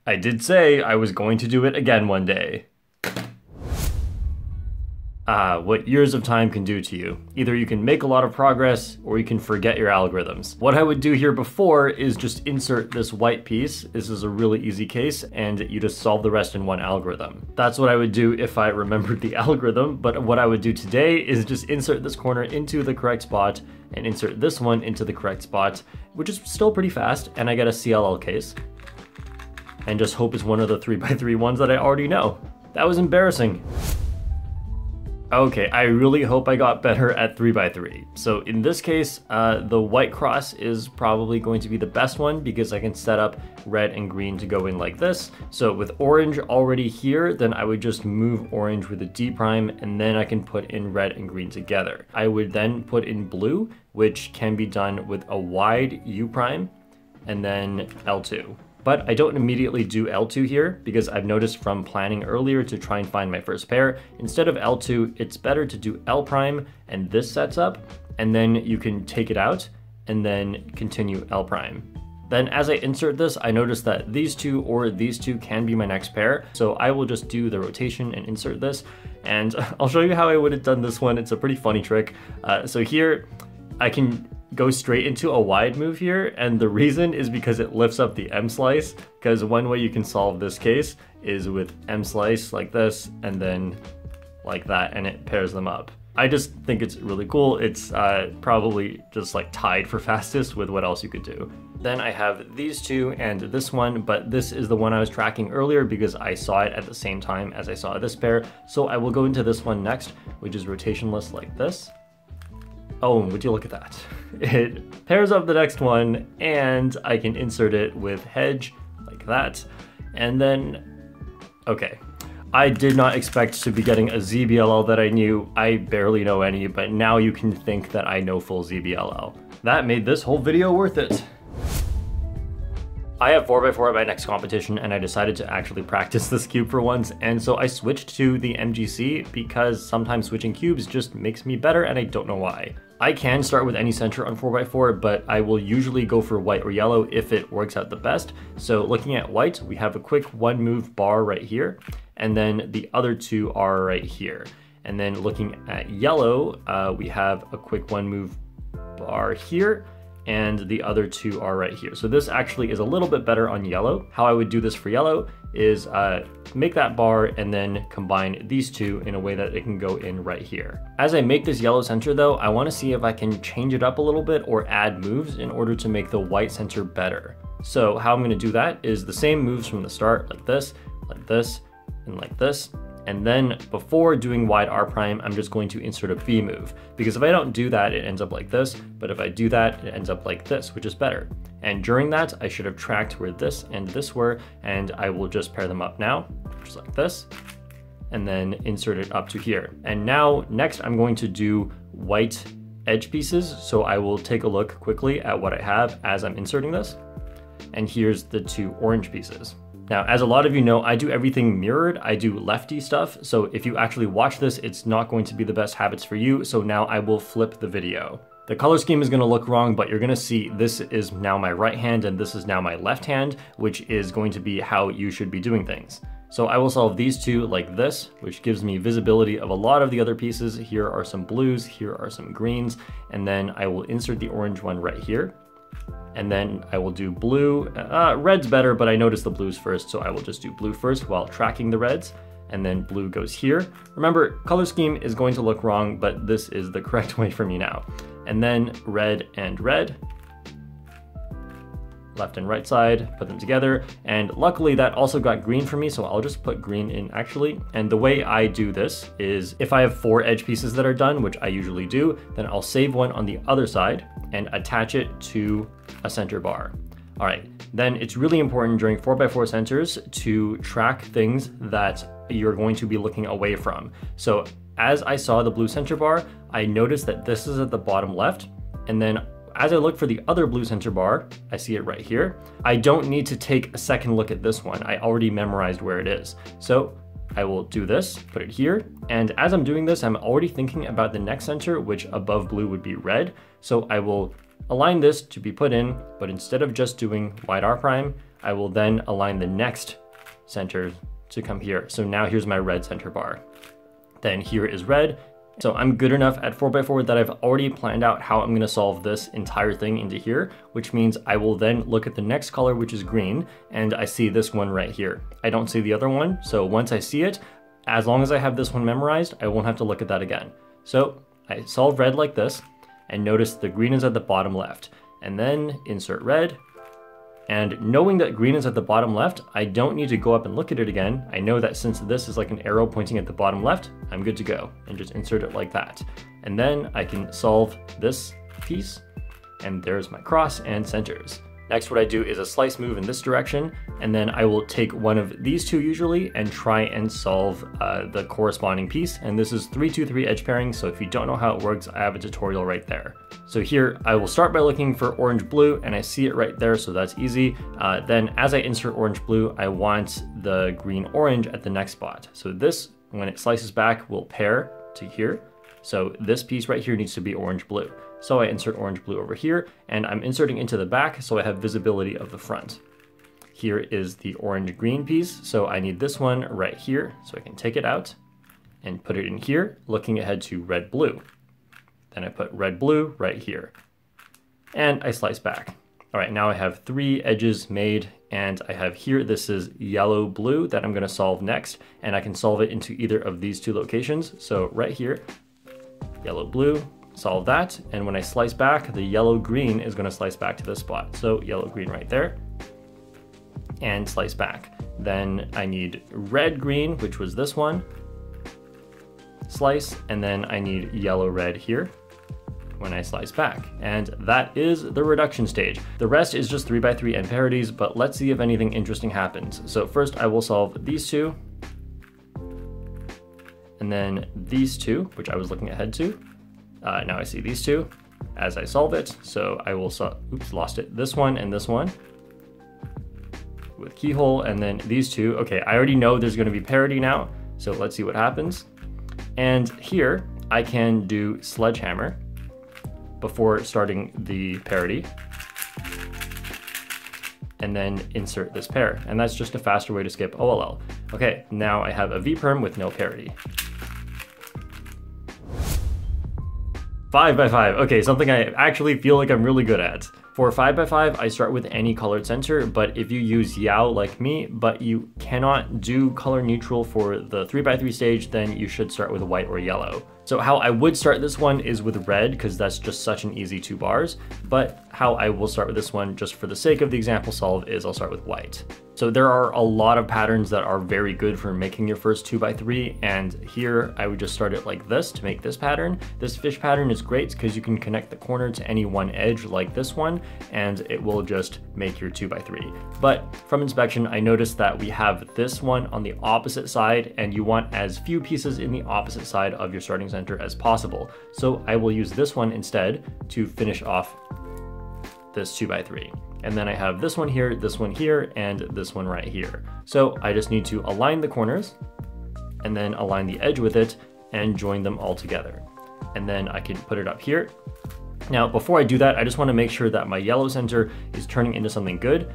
I did say I was going to do it again one day. What years of time can do to you. Either you can make a lot of progress or you can forget your algorithms. What I would do here before is just insert this white piece. This is a really easy case and you just solve the rest in one algorithm. That's what I would do if I remembered the algorithm, but what I would do today is just insert this corner into the correct spot and insert this one into the correct spot, which is still pretty fast, and I get a CLL case. And just hope it's one of the 3x3 ones that I already know. That was embarrassing. Okay, I really hope I got better at 3x3. So in this case, the white cross is probably going to be the best one because I can set up red and green to go in like this. So with orange already here, then I would just move orange with a D prime, and then I can put in red and green together. I would then put in blue, which can be done with a wide U prime, and then L2. But I don't immediately do L2 here because I've noticed from planning earlier to try and find my first pair, instead of L2, it's better to do L prime and this sets up, and then you can take it out and then continue L prime. Then as I insert this, I notice that these two or these two can be my next pair. So I will just do the rotation and insert this. And I'll show you how I would have done this one. It's a pretty funny trick. So here I can go straight into a wide move here, and the reason is because it lifts up the M slice, because one way you can solve this case is with M slice like this and then like that, and it pairs them up. I just think it's really cool. It's probably just like tied for fastest with what else you could do. Then I have these two and this one, but this is the one I was tracking earlier because I saw it at the same time as I saw this pair. So I will go into this one next, which is rotationless like this. Oh, would you look at that? It pairs up the next one, and I can insert it with hedge like that. And then, okay. I did not expect to be getting a ZBLL that I knew. I barely know any, but now you can think that I know full ZBLL. That made this whole video worth it. I have 4x4 at my next competition, and I decided to actually practice this cube for once, and so I switched to the MGC because sometimes switching cubes just makes me better, and I don't know why. I can start with any center on 4x4, but I will usually go for white or yellow if it works out the best. So looking at white, we have a quick one move bar right here, and then the other two are right here. And then looking at yellow, we have a quick one move bar here, and the other two are right here. So this actually is a little bit better on yellow. How I would do this for yellow is make that bar and then combine these two in a way that it can go in right here. As I make this yellow center though, I want to see if I can change it up a little bit or add moves in order to make the white center better. So how I'm going to do that is the same moves from the start, like this, and like this. And then before doing wide R prime, I'm just going to insert a B move, because if I don't do that, it ends up like this. But if I do that, it ends up like this, which is better. And during that, I should have tracked where this and this were, and I will just pair them up now, just like this, and then insert it up to here. And now next I'm going to do white edge pieces. So I will take a look quickly at what I have as I'm inserting this. And here's the two orange pieces. Now, as a lot of you know, I do everything mirrored. I do lefty stuff. So if you actually watch this, it's not going to be the best habits for you. So now I will flip the video. The color scheme is going to look wrong, but you're going to see this is now my right hand and this is now my left hand, which is going to be how you should be doing things. So I will solve these two like this, which gives me visibility of a lot of the other pieces. Here are some blues, here are some greens, and then I will insert the orange one right here. And then I will do blue. Red's better, but I noticed the blues first, so I will just do blue first while tracking the reds. And then blue goes here. Remember, color scheme is going to look wrong, but this is the correct way for me now. And then red and red. Left and right side, put them together. And luckily that also got green for me, so I'll just put green in actually. And the way I do this is if I have 4 edge pieces that are done, which I usually do, then I'll save one on the other side and attach it to a center bar. All right, then it's really important during 4x4 centers to track things that you're going to be looking away from. So as I saw the blue center bar, I noticed that this is at the bottom left, and then as I look for the other blue center bar, I see it right here. I don't need to take a second look at this one. I already memorized where it is. So I will do this, put it here. And as I'm doing this, I'm already thinking about the next center, which above blue would be red. So I will align this to be put in, but instead of just doing wide R prime, I will then align the next center to come here. So now here's my red center bar. Then here is red. So I'm good enough at 4x4 that I've already planned out how I'm gonna solve this entire thing into here, which means I will then look at the next color, which is green, and I see this one right here. I don't see the other one, so once I see it, as long as I have this one memorized, I won't have to look at that again. So I solve red like this, and notice the green is at the bottom left, and then insert red. And knowing that green is at the bottom left, I don't need to go up and look at it again. I know that since this is like an arrow pointing at the bottom left, I'm good to go, and just insert it like that. And then I can solve this piece, and there's my cross and centers. Next, what I do is a slice move in this direction, and then I will take one of these two usually and try and solve the corresponding piece. And this is 3-2-3 edge pairing, so if you don't know how it works, I have a tutorial right there. So here, I will start by looking for orange-blue, and I see it right there, so that's easy. Then as I insert orange-blue, I want the green-orange at the next spot. So this, when it slices back, will pair to here. So this piece right here needs to be orange-blue. So I insert orange-blue over here, and I'm inserting into the back so I have visibility of the front. Here is the orange-green piece, so I need this one right here, so I can take it out and put it in here, looking ahead to red-blue. Then I put red-blue right here, and I slice back. All right, now I have 3 edges made, and I have here, this is yellow-blue that I'm gonna solve next, and I can solve it into either of these 2 locations. So right here, yellow-blue, solve that, and when I slice back, the yellow-green is gonna slice back to this spot. So yellow-green right there, and slice back. Then I need red-green, which was this one, slice, and then I need yellow-red here when I slice back. And that is the reduction stage. The rest is just 3x3 and parities, but let's see if anything interesting happens. So first I will solve these 2, and then these 2, which I was looking ahead to. Now I see these 2 as I solve it. So I will, oops, lost it. This one and this one with keyhole, and then these 2. Okay, I already know there's gonna be parity now. So let's see what happens. And here I can do sledgehammer before starting the parity, and then insert this pair. And that's just a faster way to skip OLL. Okay, now I have a V-perm with no parity. 5x5, okay, something I actually feel like I'm really good at. For 5x5, I start with any colored center, but if you use Yao like me, but you cannot do color neutral for the 3x3 stage, then you should start with white or yellow. So how I would start this one is with red, because that's just such an easy 2 bars, but how I will start with this one, just for the sake of the example solve, is I'll start with white. So there are a lot of patterns that are very good for making your first 2x3, and here I would just start it like this to make this pattern. This fish pattern is great because you can connect the corner to any one edge like this one, and it will just make your 2x3. But from inspection, I noticed that we have this one on the opposite side, and you want as few pieces in the opposite side of your starting center as possible. So I will use this one instead to finish off this 2x3. And then I have this one here, and this one right here. So I just need to align the corners and then align the edge with it and join them all together. And then I can put it up here. Now, before I do that, I just want to make sure that my yellow center is turning into something good.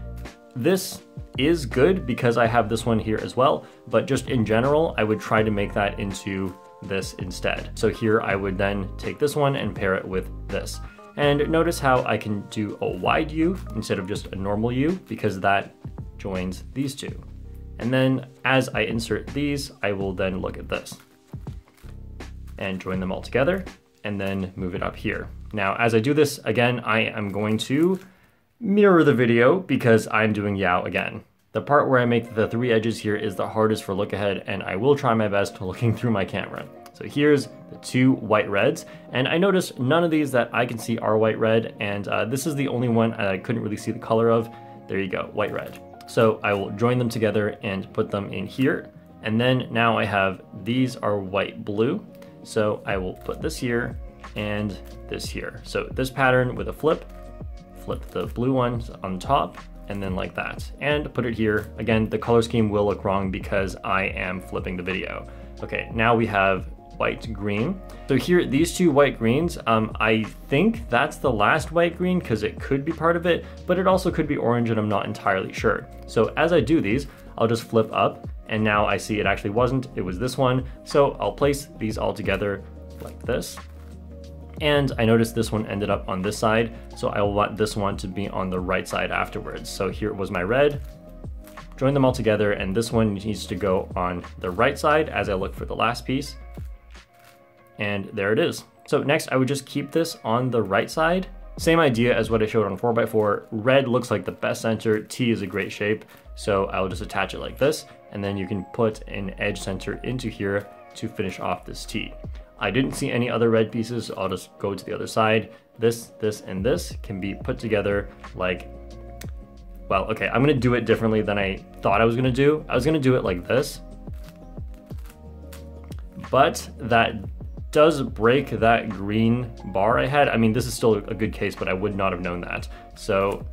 This is good because I have this one here as well, but just in general, I would try to make that into this instead. So here I would then take this one and pair it with this. And notice how I can do a wide U instead of just a normal U, because that joins these 2. And then as I insert these, I will then look at this and join them all together and then move it up here. Now, as I do this, again, I am going to mirror the video because I'm doing Yao again. The part where I make the 3 edges here is the hardest for look ahead, and I will try my best looking through my camera. So here's the 2 white reds, and I noticed none of these that I can see are white red, and this is the only one I couldn't really see the color of. There you go, white red. So I will join them together and put them in here, and then now I have these are white blue, so I will put this here and this here. So this pattern with a flip the blue ones on top, and then like that, and put it here. Again, the color scheme will look wrong because I am flipping the video. Okay, now we have white, green. So here, these two white greens, I think that's the last white green because it could be part of it, but it also could be orange and I'm not entirely sure. So as I do these, I'll just flip up and now I see it actually wasn't, it was this one. So I'll place these all together like this. And I noticed this one ended up on this side, so I will want this one to be on the right side afterwards. So here was my red, join them all together, and this one needs to go on the right side as I look for the last piece. And there it is. So next I would just keep this on the right side. Same idea as what I showed on 4x4. Red looks like the best center, T is a great shape, so I'll just attach it like this, and then you can put an edge center into here to finish off this T. I didn't see any other red pieces, so I'll just go to the other side. This, and this can be put together like, well, okay, I'm gonna do it differently than I thought I was gonna do. I was gonna do it like this, but that does break that green bar I had. I mean, this is still a good case, but I would not have known that. So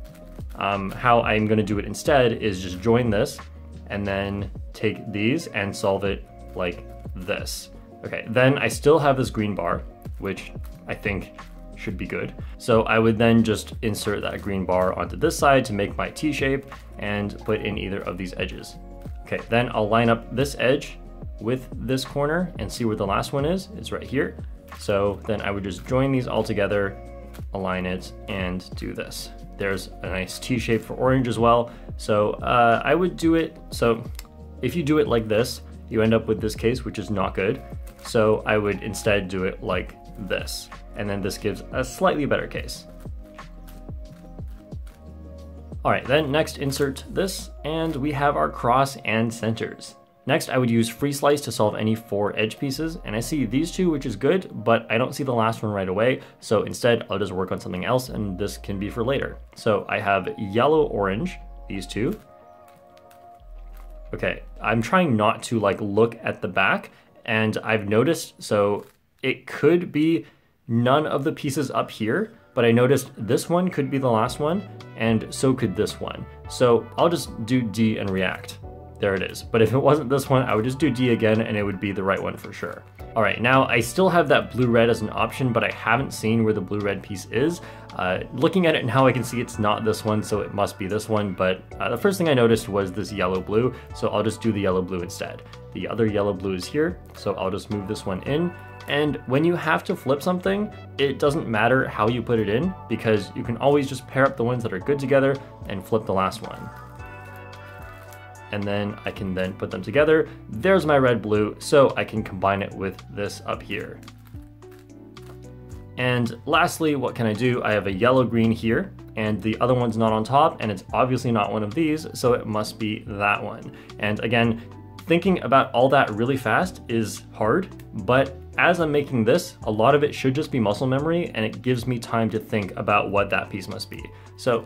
how I'm gonna do it instead is just join this and then take these and solve it like this. Okay, then I still have this green bar, which I think should be good. So I would then just insert that green bar onto this side to make my T shape and put in either of these edges. Okay, then I'll line up this edge with this corner and see where the last one is. It's right here. So then I would just join these all together, align it, and do this. There's a nice T shape for orange as well. So I would do it, so if you do it like this, you end up with this case, which is not good. So I would instead do it like this, and then this gives a slightly better case. All right, then next insert this, and we have our cross and centers. Next, I would use free slice to solve any 4 edge pieces, and I see these two, which is good, but I don't see the last one right away. So instead, I'll just work on something else, and this can be for later. So I have yellow, orange, these two. Okay, I'm trying not to like look at the back, and I've noticed, so it could be none of the pieces up here, but I noticed this one could be the last one, and so could this one. So I'll just do D and react. There it is. But if it wasn't this one, I would just do D again and it would be the right one for sure. All right, now I still have that blue-red as an option, but I haven't seen where the blue-red piece is. Looking at it now, I can see it's not this one, so it must be this one, but the first thing I noticed was this yellow-blue, so I'll just do the yellow-blue instead. The other yellow-blue is here, so I'll just move this one in. And when you have to flip something, it doesn't matter how you put it in, because you can always just pair up the ones that are good together and flip the last one. And then I can then put them together. There's my red blue, so I can combine it with this up here. And lastly, what can I do? I have a yellow green here, and the other one's not on top, and it's obviously not one of these, so it must be that one. And again, thinking about all that really fast is hard, but as I'm making this, a lot of it should just be muscle memory, and it gives me time to think about what that piece must be. So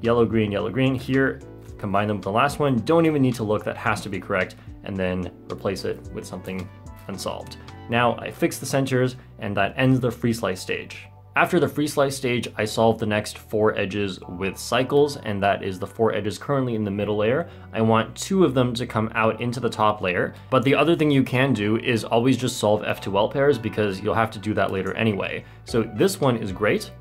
yellow, green here, combine them with the last one, don't even need to look, that has to be correct, and then replace it with something unsolved. Now I fix the centers, and that ends the free slice stage. After the free slice stage, I solve the next 4 edges with cycles, and that is the 4 edges currently in the middle layer. I want 2 of them to come out into the top layer, but the other thing you can do is always just solve F2L pairs, because you'll have to do that later anyway. So this one is great.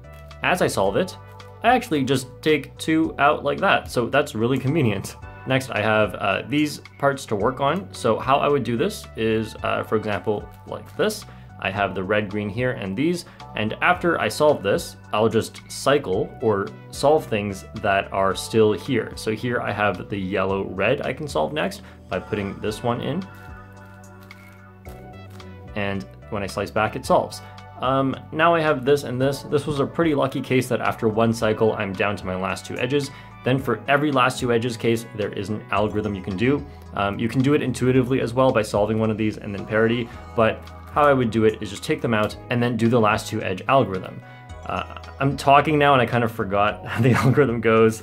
As I solve it, I actually just take 2 out like that, so that's really convenient. Next, I have these parts to work on. So how I would do this is, for example, like this. I have the red, green here and these, and after I solve this, I'll just cycle or solve things that are still here. So here I have the yellow, red I can solve next by putting this one in. And when I slice back, it solves. Now I have this and this. This was a pretty lucky case that after 1 cycle, I'm down to my last 2 edges. Then for every last 2 edges case, there is an algorithm you can do. You can do it intuitively as well by solving one of these and then parity, but how I would do it is just take them out and then do the last 2 edge algorithm. I'm talking now and I kind of forgot how the algorithm goes.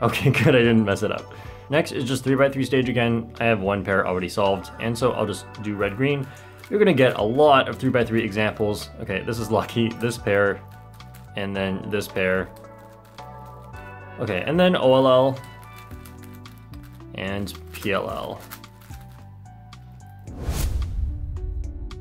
Okay, good, I didn't mess it up. Next is just 3x3 stage again. I have 1 pair already solved, and so I'll just do red, green. You're gonna get a lot of 3x3 examples. Okay, this is lucky, this pair, and then this pair. Okay, and then OLL, and PLL.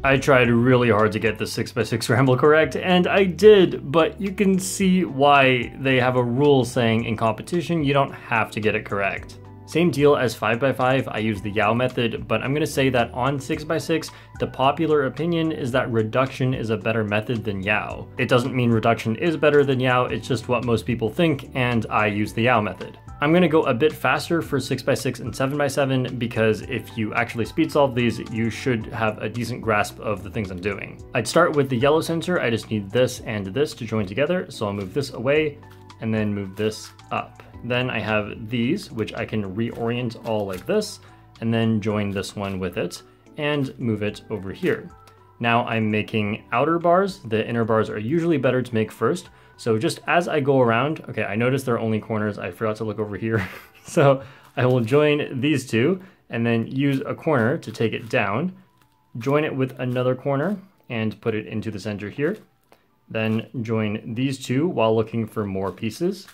I tried really hard to get the 6x6 scramble correct, and I did, but you can see why they have a rule saying in competition you don't have to get it correct. Same deal as 5x5, I use the Yao method, but I'm gonna say that on 6x6, the popular opinion is that reduction is a better method than Yao. It doesn't mean reduction is better than Yao, it's just what most people think, and I use the Yao method. I'm gonna go a bit faster for 6x6 and 7x7 because if you actually speed solve these, you should have a decent grasp of the things I'm doing. I'd start with the yellow sensor, I just need this and this to join together, so I'll move this away and then move this up. Then I have these, which I can reorient all like this, and then join this one with it, and move it over here. Now I'm making outer bars. The inner bars are usually better to make first. So just as I go around, okay, I noticed there are only corners. I forgot to look over here. So I will join these two, and then use a corner to take it down, join it with another corner, and put it into the center here. Then join these two while looking for more pieces,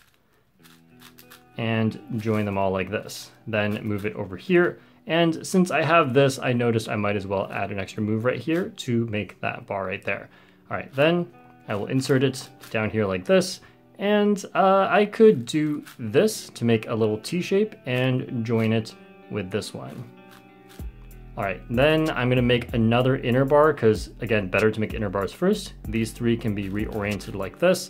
and join them all like this. Then move it over here. And since I have this, I noticed I might as well add an extra move right here to make that bar right there. All right, then I will insert it down here like this. And I could do this to make a little T shape and join it with this one. All right, then I'm gonna make another inner bar because again, better to make inner bars first. These three can be reoriented like this.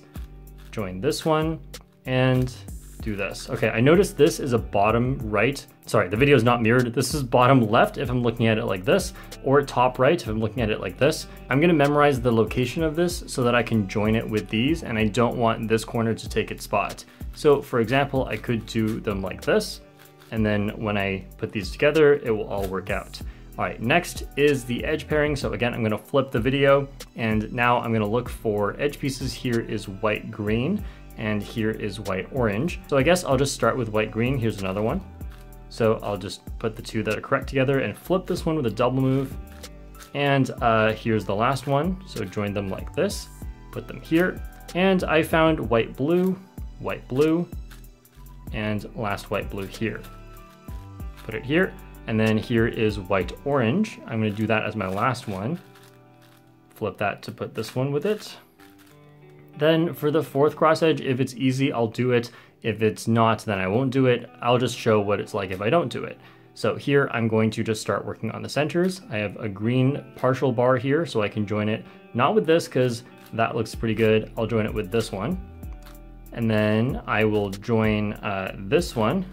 Join this one and do this. Okay, I noticed this is a bottom right. Sorry, the video is not mirrored. This is bottom left if I'm looking at it like this, or top right if I'm looking at it like this. I'm gonna memorize the location of this so that I can join it with these, and I don't want this corner to take its spot. So for example, I could do them like this, and then when I put these together, it will all work out. All right, next is the edge pairing. So again, I'm gonna flip the video, and now I'm gonna look for edge pieces. Here is white green, and here is white orange. So I guess I'll just start with white green. Here's another one. So I'll just put the two that are correct together and flip this one with a double move. And here's the last one. So join them like this, put them here. And I found white blue, and last white blue here. Put it here. And then here is white orange. I'm gonna do that as my last one. Flip that to put this one with it. Then for the fourth cross edge, if it's easy, I'll do it. If it's not, then I won't do it. I'll just show what it's like if I don't do it. So here, I'm going to just start working on the centers. I have a green partial bar here, so I can join it, not with this, because that looks pretty good. I'll join it with this one. And then I will join this one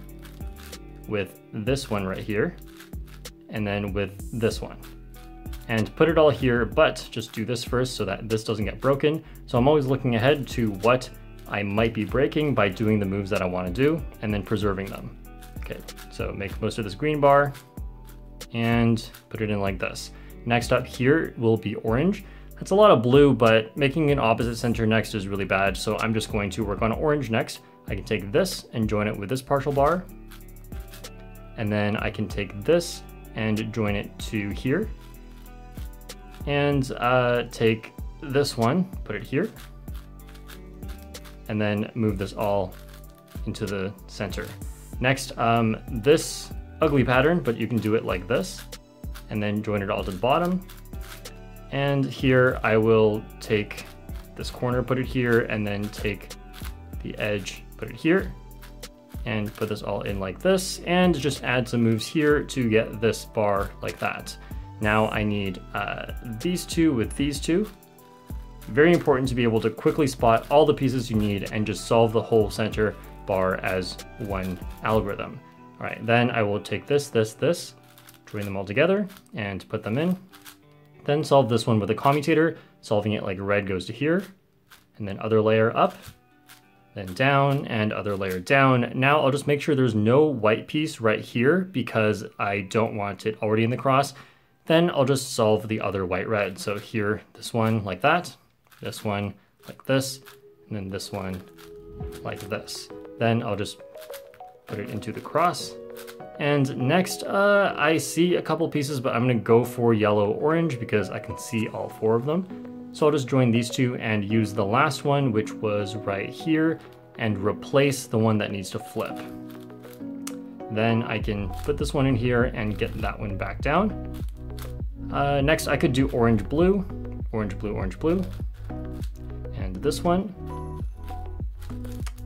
with this one right here, and then with this one. And put it all here, but just do this first so that this doesn't get broken. So I'm always looking ahead to what I might be breaking by doing the moves that I want to do and then preserving them. Okay, so make most of this green bar and put it in like this. Next up here will be orange. That's a lot of blue, but making an opposite center next is really bad. So I'm just going to work on orange next. I can take this and join it with this partial bar. And then I can take this and join it to here. And take this one, put it here, and then move this all into the center. Next, this ugly pattern, but you can do it like this, and then join it all to the bottom. And here I will take this corner, put it here, and then take the edge, put it here, and put this all in like this, and just add some moves here to get this bar like that. Now I need these two with these two. Very important to be able to quickly spot all the pieces you need and just solve the whole center bar as one algorithm. All right, then I will take this, join them all together and put them in. Then solve this one with a commutator, solving it like red goes to here, and then other layer up, then down, and other layer down. Now I'll just make sure there's no white piece right here because I don't want it already in the cross. Then I'll just solve the other white red. So here, this one like that, this one like this, and then this one like this. Then I'll just put it into the cross. And next, I see a couple pieces, but I'm gonna go for yellow orange because I can see all four of them. So I'll just join these two and use the last one, which was right here, and replace the one that needs to flip. Then I can put this one in here and get that one back down. Next, I could do orange, blue, orange, blue, orange, blue. And this one,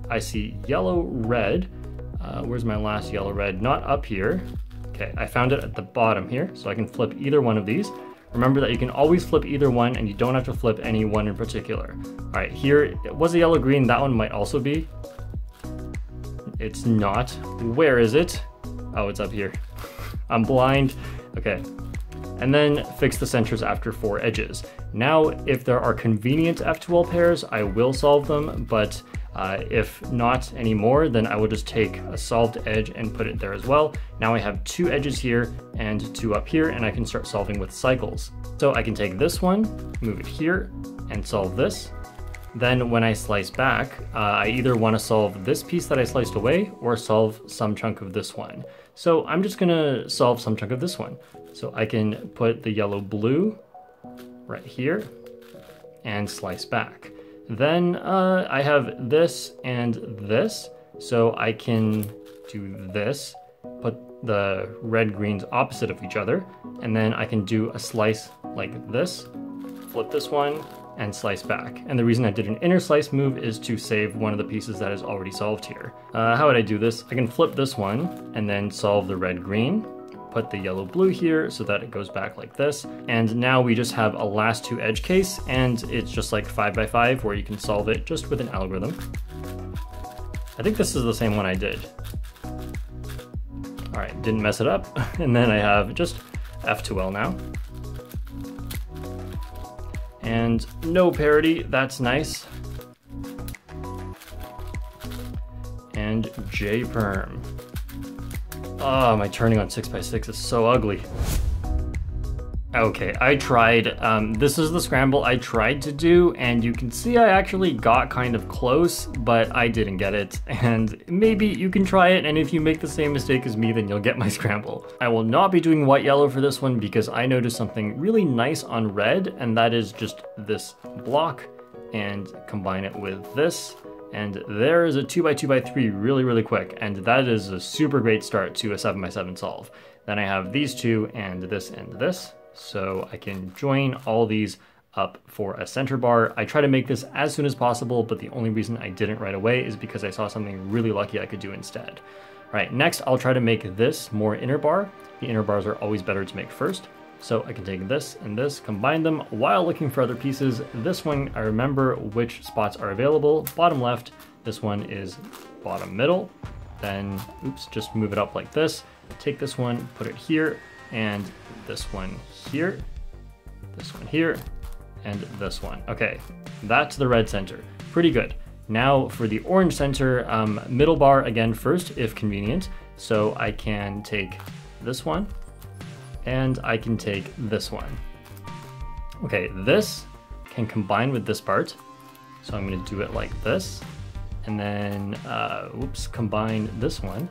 I see yellow, red. Where's my last yellow, red? Not up here. Okay, I found it at the bottom here, so I can flip either one of these. Remember that you can always flip either one and you don't have to flip any one in particular. All right, here it was a yellow, green. That one might also be. It's not. Where is it? Oh, it's up here. I'm blind. Okay. And then fix the centers after 4 edges. Now, if there are convenient F2L pairs, I will solve them, but if not anymore, then I will just take a solved edge and put it there as well. Now I have 2 edges here and 2 up here, and I can start solving with cycles. So I can take this one, move it here, and solve this. Then when I slice back, I either want to solve this piece that I sliced away or solve some chunk of this one. So I'm just gonna solve some chunk of this one. So I can put the yellow blue right here and slice back. Then I have this and this, so I can do this, put the red greens opposite of each other, and then I can do a slice like this, flip this one, and slice back. And the reason I did an inner slice move is to save one of the pieces that is already solved here. How would I do this? I can flip this one and then solve the red green, put the yellow blue here so that it goes back like this. And now we just have a last 2 edge case, and it's just like 5 by 5 where you can solve it just with an algorithm. I think this is the same one I did. All right, didn't mess it up. And then I have just F2L now. And no parity, that's nice. And J-perm. Oh, my turning on 6x6 is so ugly. Okay, I tried. This is the scramble I tried to do, and you can see I actually got kind of close, but I didn't get it. And maybe you can try it, and if you make the same mistake as me, then you'll get my scramble. I will not be doing white-yellow for this one because I noticed something really nice on red, and that is just this block, and combine it with this. And there is a 2x2x3 really, really quick, and that is a super great start to a 7x7 solve. Then I have these two and this. So I can join all these up for a center bar. I try to make this as soon as possible, but the only reason I didn't right away is because I saw something really lucky I could do instead. All right, next I'll try to make this more inner bar. The inner bars are always better to make first. So I can take this and this, combine them while looking for other pieces. This one, I remember which spots are available. Bottom left, this one is bottom middle. Then, oops, just move it up like this. Take this one, put it here, and this one here, this one here, and this one. Okay, that's the red center. Pretty good. Now for the orange center, middle bar again first, if convenient. So I can take this one, and I can take this one. Okay, this can combine with this part. So I'm gonna do it like this, and then, combine this one.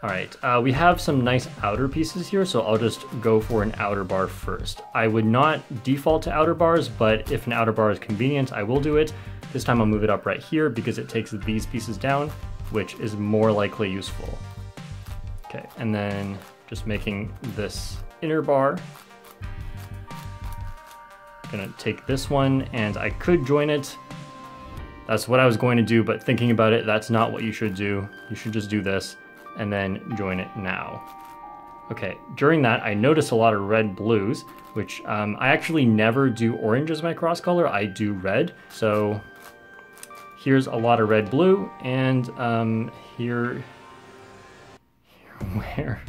All right, we have some nice outer pieces here, so I'll just go for an outer bar first. I would not default to outer bars, but if an outer bar is convenient, I will do it. This time I'll move it up right here because it takes these pieces down, which is more likely useful. Okay, and then just making this inner bar. Gonna take this one, and I could join it. That's what I was going to do, but thinking about it, that's not what you should do. You should just do this, and then join it now. Okay, during that, I noticed a lot of red blues, which I actually never do orange as my cross color, I do red. So here's a lot of red blue, and here, where?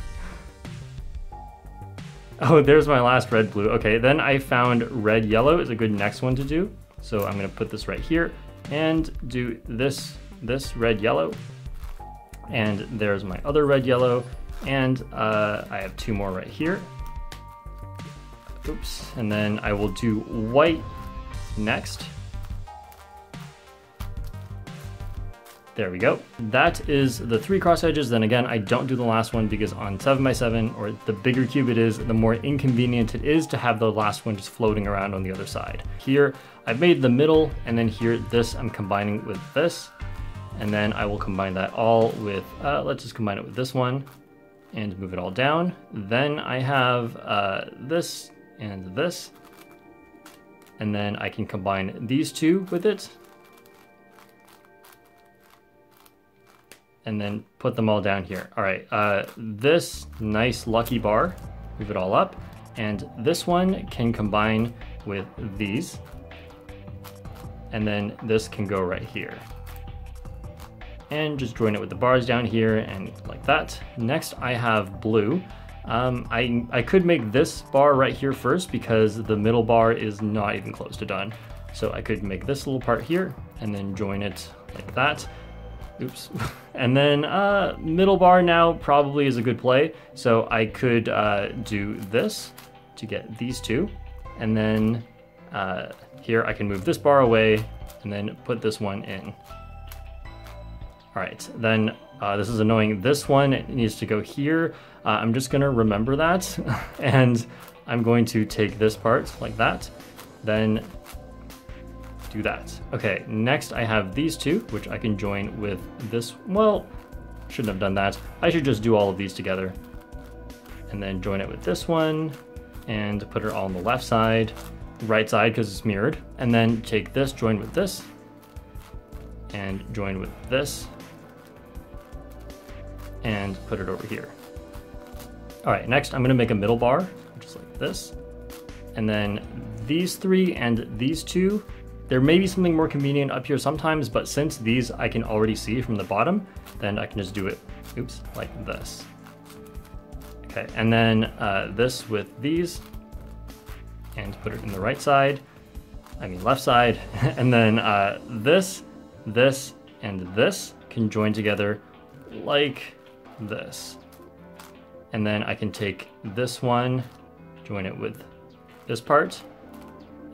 Oh, there's my last red blue. Okay, then I found red yellow is a good next one to do. So I'm gonna put this right here and do this red yellow. And there's my other red yellow, and I have 2 more right here. Oops, and then I will do white next. There we go. That is the 3 cross edges. Then again, I don't do the last one because on 7x7, or the bigger cube it is, the more inconvenient it is to have the last one just floating around on the other side. Here, I've made the middle, and then here, this I'm combining with this. And then I will combine that all with, let's just combine it with this one and move it all down. Then I have this and this. And then I can combine these two with it. And then put them all down here. All right, this nice lucky bar, move it all up. And this one can combine with these. And then this can go right here. And just join it with the bars down here and like that. Next I have blue. I could make this bar right here first because the middle bar is not even close to done. So I could make this little part here and then join it like that. Oops. And then middle bar now probably is a good play. So I could do this to get these two. And then here I can move this bar away and then put this one in. All right, then this is annoying. This one needs to go here. I'm just gonna remember that. And I'm going to take this part like that, then do that. Okay, next I have these two, which I can join with this. Well, shouldn't have done that. I should just do all of these together and then join it with this one and put it all on the left side, right side because it's mirrored. And then take this, join with this and join with this and put it over here. All right, next I'm gonna make a middle bar, just like this. And then these three and these two, there may be something more convenient up here sometimes, but since these I can already see from the bottom, then I can just do it, oops, like this. Okay, and then this with these, and put it in the right side, left side, and then this, and this can join together like this. And then I can take this one, join it with this part,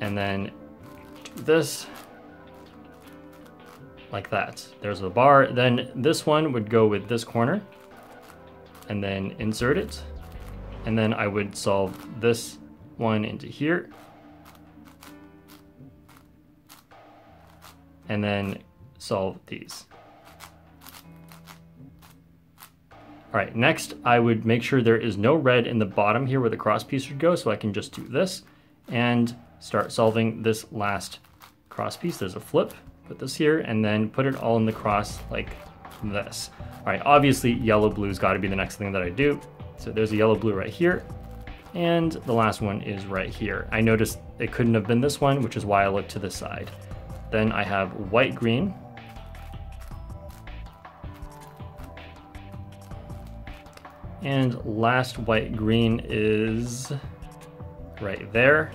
and then do this like that. There's the bar. Then this one would go with this corner and then insert it. And then I would solve this one into here. And then solve these. All right, next I would make sure there is no red in the bottom here where the cross piece should go, so I can just do this and start solving this last cross piece. There's a flip, put this here, and then put it all in the cross like this. All right, obviously yellow blue's gotta be the next thing that I do. So there's a yellow blue right here, and the last one is right here. I noticed it couldn't have been this one, which is why I looked to this side. Then I have white green. And last white green is right there.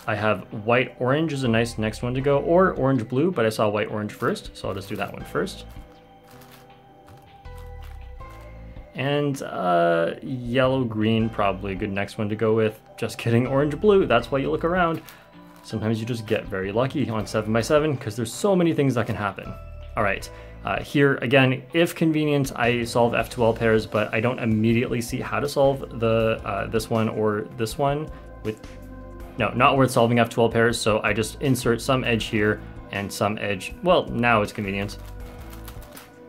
I have white orange is a nice next one to go, or orange blue, but I saw white orange first, so I'll just do that one first. And yellow green, probably a good next one to go with. Just kidding, orange blue, that's why you look around. Sometimes you just get very lucky on 7x7 because there's so many things that can happen. All right, here again, if convenient, I solve F2L pairs, but I don't immediately see how to solve the this one or this one with, no, not worth solving F2L pairs. So I just insert some edge here and some edge. Well, now it's convenient.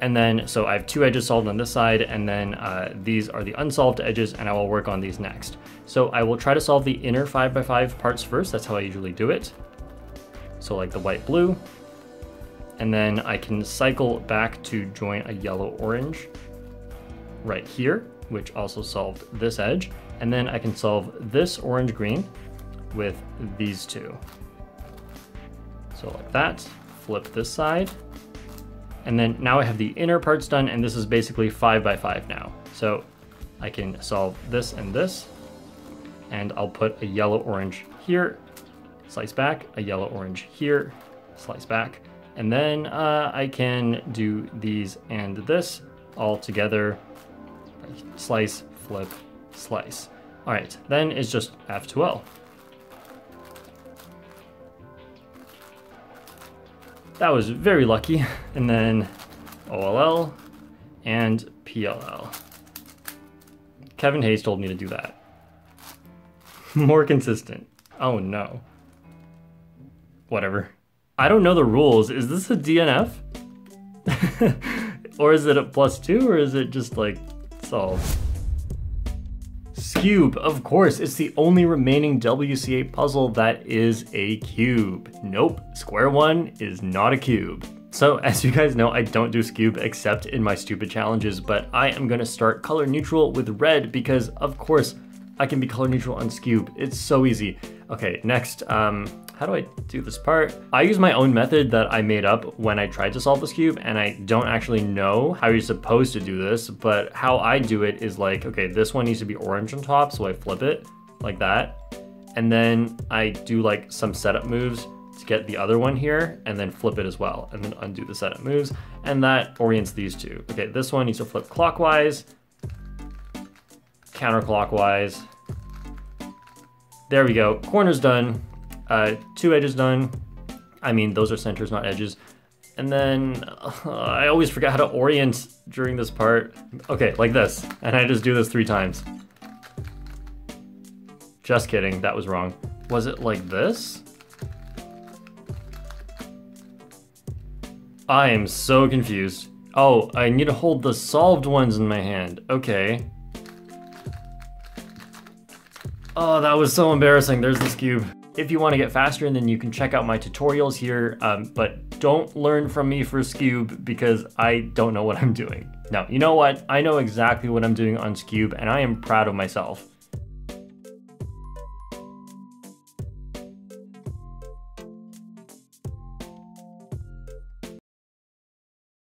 And then, so I have two edges solved on this side, and then these are the unsolved edges, and I will work on these next. So I will try to solve the inner 5x5 parts first. That's how I usually do it. So like the white blue. And then I can cycle back to join a yellow orange right here, which also solved this edge. And then I can solve this orange green with these two. So like that, flip this side. And then now I have the inner parts done, and this is basically 5x5 now. So I can solve this and this, and I'll put a yellow orange here, slice back, a yellow orange here, slice back. And then I can do these and this all together, slice, flip, slice. All right, then it's just F2L. That was very lucky. And then OLL and PLL. Kevin Hayes told me to do that. More consistent. Oh no. Whatever. I don't know the rules. Is this a DNF? Or is it a +2, or is it just like solve? Cube, of course, it's the only remaining WC8 puzzle that is a cube. Nope, square one is not a cube. So as you guys know, I don't do Cube except in my stupid challenges, but I am gonna start color neutral with red because of course I can be color neutral on Cube. It's so easy. Okay, next, how do I do this part? I use my own method that I made up when I tried to solve this cube, and I don't actually know how you're supposed to do this, but how I do it is like, okay, this one needs to be orange on top, so I flip it like that. And then I do like some setup moves to get the other one here, and then flip it as well, and then undo the setup moves, and that orients these two. Okay, this one needs to flip clockwise, counterclockwise. There we go, corner's done. 2 edges done. I mean, those are centers, not edges. And then I always forget how to orient during this part. Okay, like this. And I just do this 3 times. Just kidding, that was wrong. Was it like this? I am so confused. Oh, I need to hold the solved ones in my hand. Okay. Oh, that was so embarrassing. There's this cube. If you want to get faster, then you can check out my tutorials here, but don't learn from me for Cube because I don't know what I'm doing. Now, you know what? I know exactly what I'm doing on Cube, and I am proud of myself.